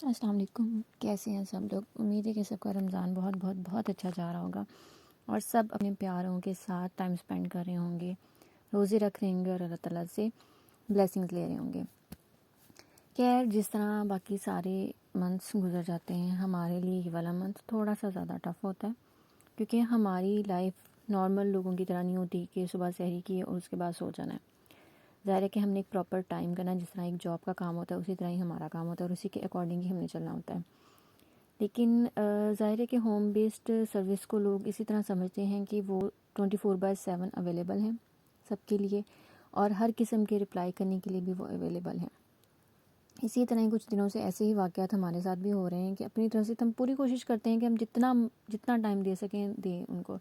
السلام علیکم، کیسے ہیں سب لوگ؟ امید ہے کہ سب کا رمضان بہت بہت بہت اچھا جا رہا ہوگا اور سب اپنے پیاروں کے ساتھ ٹائم سپینڈ کر رہے ہوں گے، روزے رکھ رہے ہوں گے اور اللہ تعالیٰ سے بلیسنگز لے رہے ہوں گے۔ خیر، جس طرح باقی سارے منتھس گزر جاتے ہیں، ہمارے لیے یہ والا منتھ تھوڑا سا زیادہ ٹف ہوتا ہے، کیونکہ ہماری لائف نارمل لوگوں کی طرح نہیں ہوتی کہ صبح سحری کی اور اس کے بعد سو جانا ہے۔ ظاہر ہے کہ ہم نے ایک پراپر ٹائم کرنا ہے، جس طرح ایک جاب کا کام ہوتا ہے اسی طرح ہی ہمارا کام ہوتا ہے اور اسی کے اکارڈنگ ہی ہم نے چلنا ہوتا ہے۔ لیکن ظاہر ہے کہ ہوم بیسڈ سروس کو لوگ اسی طرح سمجھتے ہیں کہ وہ 24/7 اویلیبل ہیں سب کے لیے، اور ہر قسم کے رپلائی کرنے کے لیے بھی وہ اویلیبل ہیں۔ اسی طرح کچھ دنوں سے ایسے ہی واقعات ہمارے ساتھ بھی ہو رہے ہیں کہ اپنی طرف سے ہم پوری کوشش کرتے ہیں کہ ہم جتنا ٹائم دے سکیں دیں ان کو،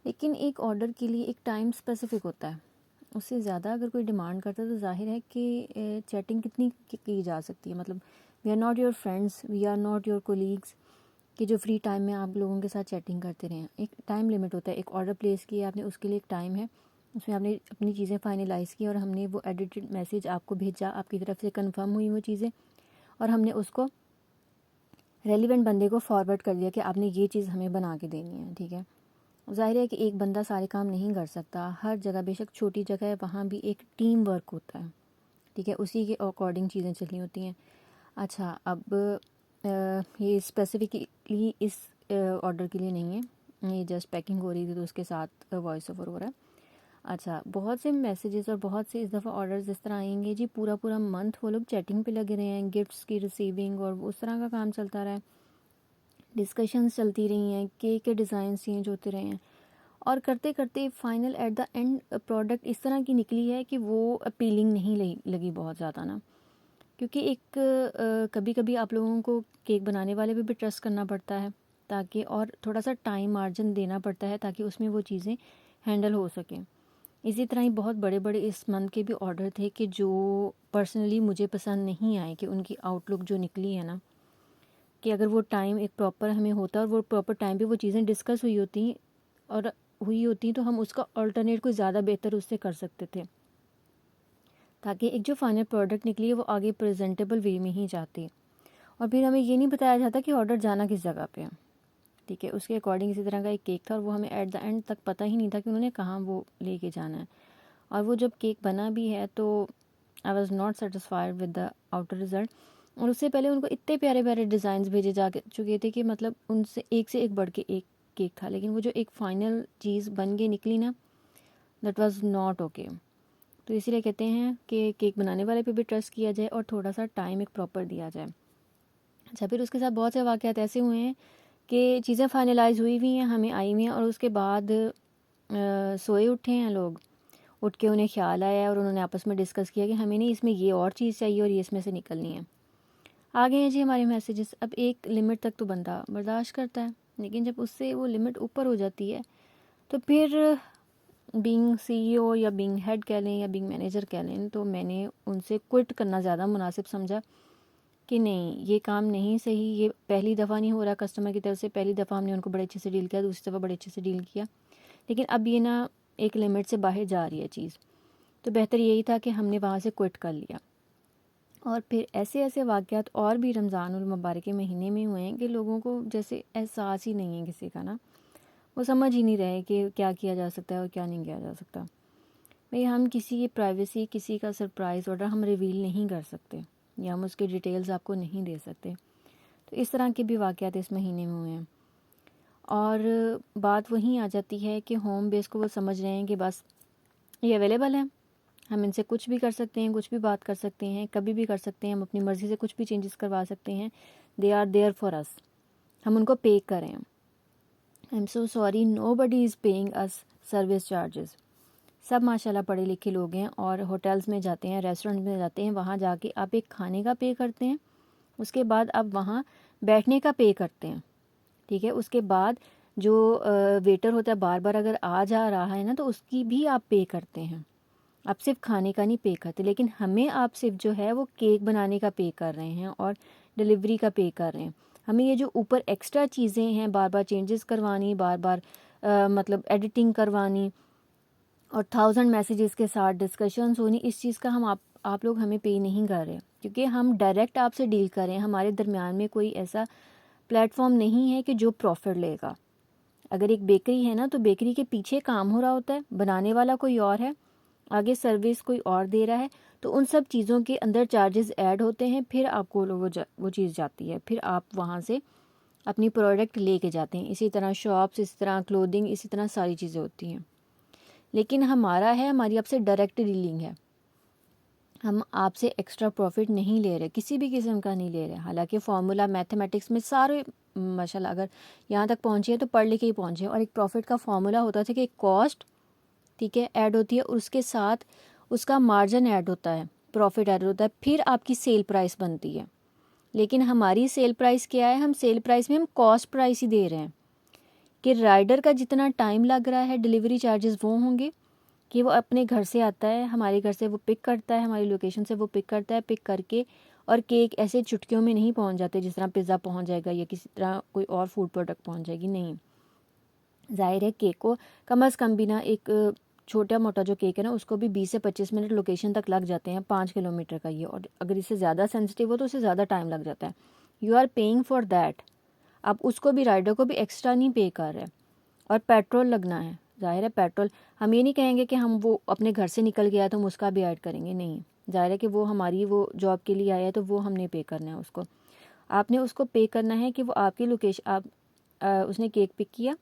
لیکن ایک آرڈر کے لیے ایک ٹائم اسپیسیفک ہوتا ہے، اس سے زیادہ اگر کوئی ڈیمانڈ کرتا ہے تو ظاہر ہے کہ چیٹنگ کتنی کی جا سکتی ہے۔ مطلب we are not your friends, we are not your colleagues کہ جو فری ٹائم میں آپ لوگوں کے ساتھ چیٹنگ کرتے رہیں۔ ایک ٹائم لمٹ ہوتا ہے، ایک آرڈر پلیس کیا آپ نے، اس کے لیے ایک ٹائم ہے، اس میں آپ نے اپنی چیزیں فائنلائز کی اور ہم نے وہ ایڈیٹڈ میسیج آپ کو بھیجا، آپ کی طرف سے کنفرم ہوئی وہ چیزیں، اور ہم نے اس کو ریلیونٹ بندے کو فارورڈ کر دیا کہ آپ نے یہ چیز ہمیں بنا کے دینی ہے، ٹھیک ہے۔ ظاہر ہے کہ ایک بندہ سارے کام نہیں کر سکتا، ہر جگہ بے شک چھوٹی جگہ ہے وہاں بھی ایک ٹیم ورک ہوتا ہے، ٹھیک ہے، اسی کے اکارڈنگ چیزیں چلنی ہوتی ہیں۔ اچھا، اب یہ اسپیسیفکلی اس آرڈر کے لیے نہیں ہے، یہ جسٹ پیکنگ ہو رہی تھی تو اس کے ساتھ وائس اوور ہو رہا ہے۔ اچھا، بہت سے میسیجز اور بہت سے اس دفعہ آرڈرز اس طرح آئیں گے جی، پورا منتھ وہ لوگ چیٹنگ پہ لگے رہے ہیں، گفٹس کی ریسیونگ اور اس طرح کا کام چلتا رہا ہے، ڈسکشنز چلتی رہی ہیں، کیک کے ڈیزائنز چینج ہوتے رہے ہیں، اور کرتے کرتے final at the end product اس طرح کی نکلی ہے کہ وہ اپیلنگ نہیں لگی بہت زیادہ نا، کیونکہ ایک کبھی کبھی آپ لوگوں کو کیک بنانے والے پہ بھی ٹرسٹ کرنا پڑتا ہے تاکہ، اور تھوڑا سا ٹائم مارجن دینا پڑتا ہے تاکہ اس میں وہ چیزیں ہینڈل ہو سکیں۔ اسی طرح ہی بہت بڑے بڑے اس منتھ کے بھی آرڈر تھے کہ جو پرسنلی مجھے پسند نہیں آئے، کہ ان کی آؤٹ لک جو نکلی ہے نا، کہ اگر وہ ٹائم ایک پراپر ہمیں ہوتا اور وہ پراپر ٹائم پہ وہ چیزیں ڈسکس ہوئی ہوتی تو ہم اس کا آلٹرنیٹ کوئی زیادہ بہتر اس سے کر سکتے تھے، تاکہ ایک جو فائنل پروڈکٹ نکلی ہے وہ آگے پریزنٹیبل وے میں ہی جاتی، اور پھر ہمیں یہ نہیں بتایا جاتا کہ آرڈر جانا کس جگہ پہ ہے، ٹھیک ہے۔ اس کے اکارڈنگ اسی طرح کا ایک کیک تھا اور وہ ہمیں ایٹ دا اینڈ تک پتہ ہی نہیں تھا کہ انہوں نے کہاں وہ لے کے جانا ہے، اور وہ جب کیک بنا بھی ہے تو I was not satisfied with the outer result, اور اس سے پہلے ان کو اتنے پیارے پیارے ڈیزائنز بھیجے جا چکے تھے کہ مطلب ان سے ایک بڑھ کے ایک کیک تھا، لیکن وہ جو ایک فائنل چیز بن کے نکلی نا، دیٹ واز ناٹ اوکے۔ تو اسی لیے کہتے ہیں کہ کیک بنانے والے پہ بھی ٹرسٹ کیا جائے اور تھوڑا سا ٹائم ایک پراپر دیا جائے۔ اچھا، پھر اس کے ساتھ بہت سے واقعات ایسے ہوئے ہیں کہ چیزیں فائنلائز ہوئی ہوئی ہیں، ہمیں آئی ہوئی ہیں، اور اس کے بعد سوئے اٹھے ہیں لوگ، اٹھ کے انہیں خیال آیا ہے اور انہوں نے آپس میں ڈسکس کیا کہ ہمیں نہیں، اس میں یہ اور چیز چاہیے اور یہ اس میں سے نکلنی ہے۔ آگے ہیں جی ہمارے میسیجز۔ اب ایک لمٹ تک تو بندہ برداشت کرتا ہے، لیکن جب اس سے وہ لمٹ اوپر ہو جاتی ہے تو پھر بینگ CEO یا بینگ ہیڈ کہہ لیں یا بینگ مینیجر کہہ لیں، تو میں نے ان سے کوئٹ کرنا زیادہ مناسب سمجھا کہ نہیں، یہ کام نہیں صحیح، یہ پہلی دفعہ نہیں ہو رہا کسٹمر کی طرف سے، پہلی دفعہ ہم نے ان کو بڑے اچھے سے ڈیل کیا، دوسری دفعہ بڑے اچھے سے ڈیل کیا، لیکن اب یہ نا ایک لمٹ سے باہر جا رہی ہے چیز، تو بہتر یہی تھا کہ ہم نے وہاں سے کوئٹ کر لیا۔ اور پھر ایسے واقعات اور بھی رمضان المبارک کے مہینے میں ہوئے ہیں کہ لوگوں کو جیسے احساس ہی نہیں ہے کسی کا نا، وہ سمجھ ہی نہیں رہے کہ کیا کیا جا سکتا ہے اور کیا نہیں کیا جا سکتا۔ بھئی ہم کسی کی پرائیویسی، کسی کا سرپرائز آرڈر ہم ریویل نہیں کر سکتے، یا ہم اس کے ڈیٹیلز آپ کو نہیں دے سکتے، تو اس طرح کے بھی واقعات اس مہینے میں ہوئے ہیں۔ اور بات وہیں آ جاتی ہے کہ ہوم بیس کو وہ سمجھ رہے ہیں کہ بس یہ اویلیبل ہے، ہم ان سے کچھ بھی کر سکتے ہیں، کچھ بھی بات کر سکتے ہیں، کبھی بھی کر سکتے ہیں، ہم اپنی مرضی سے کچھ بھی چینجز کروا سکتے ہیں، they are there for us, ہم ان کو پے کریں۔ I am so sorry, nobody is paying اس سروس چارجز۔ سب ماشاءاللہ پڑھے لکھے لوگ ہیں اور ہوٹلز میں جاتے ہیں، ریسٹورنٹ میں جاتے ہیں، وہاں جا کے آپ ایک کھانے کا پے کرتے ہیں، اس کے بعد آپ وہاں بیٹھنے کا پے کرتے ہیں، ٹھیک ہے، اس کے بعد جو ویٹر ہوتا ہے بار بار اگر آ جا رہا ہے نا تو اس کی بھی آپ پے کرتے ہیں، آپ صرف کھانے کا نہیں پے کرتے، لیکن ہمیں آپ صرف جو ہے وہ کیک بنانے کا پے کر رہے ہیں اور ڈیلیوری کا پے کر رہے ہیں۔ ہمیں یہ جو اوپر ایکسٹرا چیزیں ہیں، بار بار چینجز کروانی، بار بار مطلب ایڈیٹنگ کروانی اور 1000 میسیجز کے ساتھ ڈسکشنز ہونی، اس چیز کا آپ لوگ ہمیں پے نہیں کر رہے، کیونکہ ہم ڈائریکٹ آپ سے ڈیل کریں, ہمارے درمیان میں کوئی ایسا پلیٹ فارم نہیں ہے کہ جو پروفٹ لے گا. اگر ایک بیکری ہے نا تو بیکری کے پیچھے کام ہو رہا ہوتا ہے, بنانے والا کوئی اور ہے, آگے سروس کوئی اور دے رہا ہے, تو ان سب چیزوں کے اندر چارجز ایڈ ہوتے ہیں, پھر آپ کو وہ چیز جاتی ہے, پھر آپ وہاں سے اپنی پروڈکٹ لے کے جاتے ہیں. اسی طرح شاپس, اسی طرح کلودنگ, اسی طرح ساری چیزیں ہوتی ہیں. لیکن ہمارا ہے, ہماری آپ سے ڈائریکٹ ڈیلنگ ہے, ہم آپ سے ایکسٹرا پروفٹ نہیں لے رہے, کسی بھی قسم کا نہیں لے رہے. حالانکہ فارمولا میتھمیٹکس میں سارے ماشاءاللہ اگر یہاں تک پہنچے تو پڑھ لکھ کے ہی پہنچے, اور ایک پروفٹ کا فارمولا ہوتا تھا کہ ایک کاسٹ, ٹھیک ہے, ایڈ ہوتی ہے, اور اس کے ساتھ اس کا مارجن ایڈ ہوتا ہے, پروفٹ ایڈ ہوتا ہے, پھر آپ کی سیل پرائس بنتی ہے. لیکن ہماری سیل پرائس کیا ہے, ہم سیل پرائس میں ہم کاسٹ پرائس ہی دے رہے ہیں کہ رائڈر کا جتنا ٹائم لگ رہا ہے, ڈیلیوری چارجز وہ ہوں گے کہ وہ اپنے گھر سے آتا ہے, ہمارے گھر سے وہ پک کرتا ہے, ہماری لوکیشن سے وہ پک کرتا ہے, پک کر کے, اور کیک ایسے چٹکیوں میں نہیں پہنچ جاتے جس طرح پزا پہنچ جائے گا یا کسی طرح کوئی اور فوڈ پروڈکٹ پہنچ جائے گی. نہیں, ظاہر ہے کیک کو کم از کم بھی نا, ایک چھوٹا موٹا جو کیک ہے نا, اس کو بھی 20 سے 25 منٹ لوکیشن تک لگ جاتے ہیں, 5 کلومیٹر کا یہ, اور اگر اس سے زیادہ سینسٹیو ہو تو اسے زیادہ ٹائم لگ جاتا ہے. You are paying for that, آپ اس کو بھی, رائڈر کو بھی ایکسٹرا نہیں پے کر رہے. اور پیٹرول لگنا ہے, ظاہر ہے پیٹرول, ہم یہ نہیں کہیں گے کہ ہم وہ اپنے گھر سے نکل گیا تو ہم اس کا بھی ایڈ کریں گے, نہیں, ظاہر ہے کہ وہ ہماری وہ جاب کے لیے آیا ہے تو وہ ہم نے پے کرنا ہے اس کو. آپ نے اس کو پے کرنا ہے کہ وہ آپ کی لوکیشن, آپ اس نے کیک پک کیا,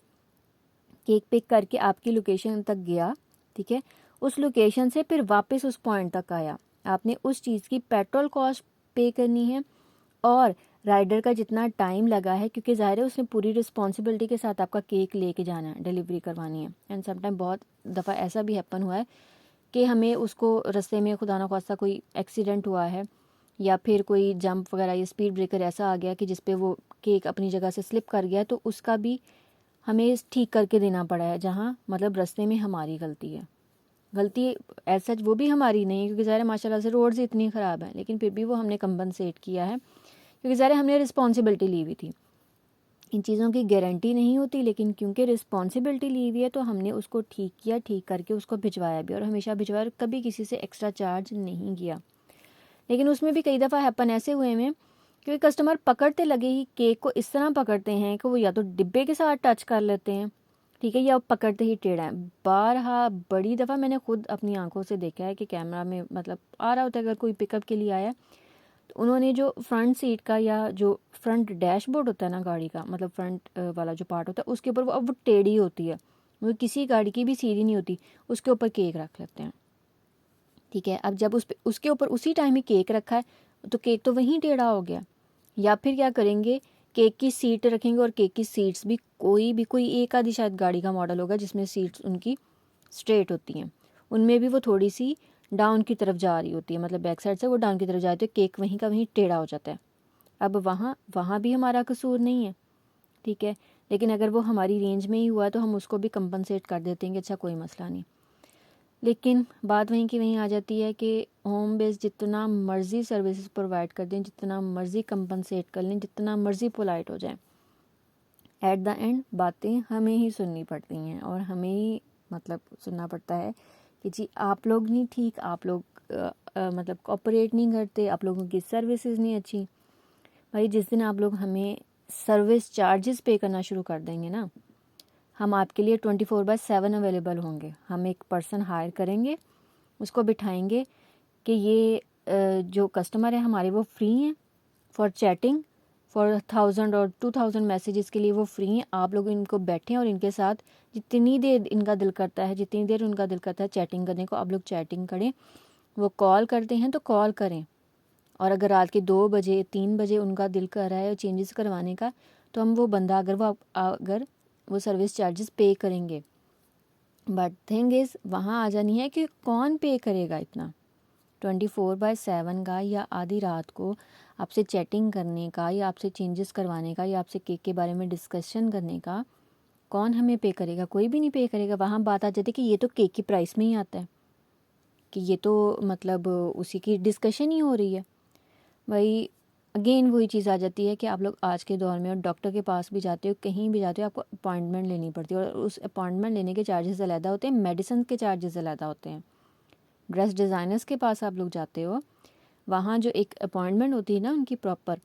کیک پک کر کے آپ کی لوکیشن تک گیا, ٹھیک ہے, اس لوکیشن سے پھر واپس اس پوائنٹ تک آیا, آپ نے اس چیز کی پیٹرول کاسٹ پے کرنی ہے, اور رائڈر کا جتنا ٹائم لگا ہے, کیونکہ ظاہر ہے اس نے پوری رسپانسبلٹی کے ساتھ آپ کا کیک لے کے جانا ہے, ڈیلیوری کروانی ہے. اینڈ سم ٹائم بہت دفعہ ایسا بھی ہیپن ہوا ہے کہ ہمیں اس کو رستے میں خدا نخواستہ کوئی ایکسیڈنٹ ہوا ہے, یا پھر کوئی جمپ وغیرہ یا اسپیڈ بریکر ایسا آ گیا کہ جس پہ وہ کیک اپنی جگہ سے سلپ کر گیا, تو اس کا بھی ہمیں ٹھیک کر کے دینا پڑا ہے, جہاں مطلب رستے میں ہماری غلطی ہے. غلطی ایسا وہ بھی ہماری نہیں ہے, کیونکہ ظاہر ماشاء اللہ سے روڈز اتنی خراب ہیں, لیکن پھر بھی وہ ہم نے کمپنسیٹ کیا ہے, کیونکہ ظاہر ہم نے رسپانسبلٹی لی ہوئی تھی. ان چیزوں کی گارنٹی نہیں ہوتی, لیکن کیونکہ رسپانسبلٹی لی ہوئی ہے تو ہم نے اس کو ٹھیک کیا, ٹھیک کر کے اس کو بھجوایا بھی, اور ہمیشہ بھجوایا, اور کبھی کسی سے ایکسٹرا چارج نہیں کیا. لیکن اس میں بھی کئی دفعہ ہیپن ایسے ہوئے ہیں کہ کسٹمر پکڑتے لگے ہی کیک کو اس طرح پکڑتے ہیں کہ وہ یا تو ڈبے کے ساتھ ٹچ کر لیتے ہیں, ٹھیک ہے, یا پکڑتے ہی ٹیڑھا ہے. بارہا بڑی دفعہ میں نے خود اپنی آنکھوں سے دیکھا ہے کہ کیمرہ میں مطلب آ رہا ہوتا ہے, اگر کوئی پک اپ کے لیے آیا تو انہوں نے جو فرنٹ سیٹ کا یا جو فرنٹ ڈیش بورڈ ہوتا ہے نا گاڑی کا, مطلب فرنٹ والا جو پارٹ ہوتا ہے, اس کے اوپر وہ ٹیڑھی ہوتی ہے, وہ کسی گاڑی کی بھی سیدھی نہیں ہوتی, اس کے اوپر کیک رکھ لیتے ہیں, ٹھیک ہے. اب جب اس کے اوپر اسی ٹائم ہی کیک رکھا ہے تو کیک تو وہیں ٹیڑھا ہو گیا. یا پھر کیا کریں گے, کیک کی سیٹ رکھیں گے, اور کیک کی سیٹس بھی کوئی ایک آدھی شاید گاڑی کا ماڈل ہوگا جس میں سیٹس ان کی اسٹریٹ ہوتی ہیں, ان میں بھی وہ تھوڑی سی ڈاؤن کی طرف جا رہی ہوتی ہے, مطلب بیک سائڈ سے وہ ڈاؤن کی طرف جاتی ہے, کیک وہیں کا وہیں ٹیڑھا ہو جاتا ہے. اب وہاں بھی ہمارا قصور نہیں ہے, ٹھیک ہے, لیکن اگر وہ ہماری رینج میں ہی ہوا تو ہم اس کو بھی کمپنسیٹ کر دیتے ہیں کہ اچھا کوئی مسئلہ نہیں. لیکن بات وہیں کی وہیں آ جاتی ہے کہ ہوم بیس جتنا مرضی سروسز پرووائڈ کر دیں, جتنا مرضی کمپنسیٹ کر لیں, جتنا مرضی پولائٹ ہو جائیں, ایٹ دا اینڈ باتیں ہمیں ہی سننی پڑتی ہیں, اور ہمیں ہی مطلب سننا پڑتا ہے کہ جی آپ لوگ نہیں ٹھیک, آپ لوگ مطلب کوآپریٹ نہیں کرتے, آپ لوگوں کی سروسز نہیں اچھی. بھائی جس دن آپ لوگ ہمیں سروس چارجز پے کرنا شروع کر دیں گے نا, ہم آپ کے لیے 24/7 اویلیبل ہوں گے. ہم ایک پرسن ہائر کریں گے, اس کو بٹھائیں گے کہ یہ جو کسٹمر ہیں ہمارے وہ فری ہیں فار چیٹنگ, فار 1000 اور 2000 میسیجز کے لیے وہ فری ہیں. آپ لوگ ان کو بیٹھیں اور ان کے ساتھ جتنی دیر ان کا دل کرتا ہے, جتنی دیر ان کا دل کرتا ہے چیٹنگ کرنے کو, آپ لوگ چیٹنگ کریں. وہ کال کرتے ہیں تو کال کریں, اور اگر رات کے 2 بجے 3 بجے ان کا دل کر رہا ہے چینجز کروانے کا, تو ہم وہ بندہ اگر وہ سروس چارجز پے کریں گے. بٹ تھنگ از وہاں آ جانی ہے کہ کون پے کرے گا اتنا 24/7 کا, یا آدھی رات کو آپ سے چیٹنگ کرنے کا, یا آپ سے چینجز کروانے کا, یا آپ سے کیک کے بارے میں ڈسکشن کرنے کا. کون ہمیں پے کرے گا؟ کوئی بھی نہیں پے کرے گا. وہاں بات آ جاتی ہے کہ یہ تو کیک کی پرائس میں ہی آتا ہے, کہ یہ تو مطلب اسی کی ڈسکشن ہی ہو رہی ہے. وہی اگین وہی چیز آ جاتی ہے کہ آپ لوگ آج کے دور میں اور ڈاکٹر کے پاس بھی جاتے ہو, کہیں بھی جاتے ہو, آپ کو اپائنٹمنٹ لینی پڑتی ہے, اور اس اپائنٹمنٹ لینے کے چارجز علیحدہ ہوتے ہیں, میڈیسن کے چارجز علیحدہ ہوتے ہیں. ڈریس ڈیزائنرز کے پاس آپ لوگ جاتے ہو, وہاں جو ایک اپوائنٹمنٹ ہوتی ہے نا ان کی پراپر،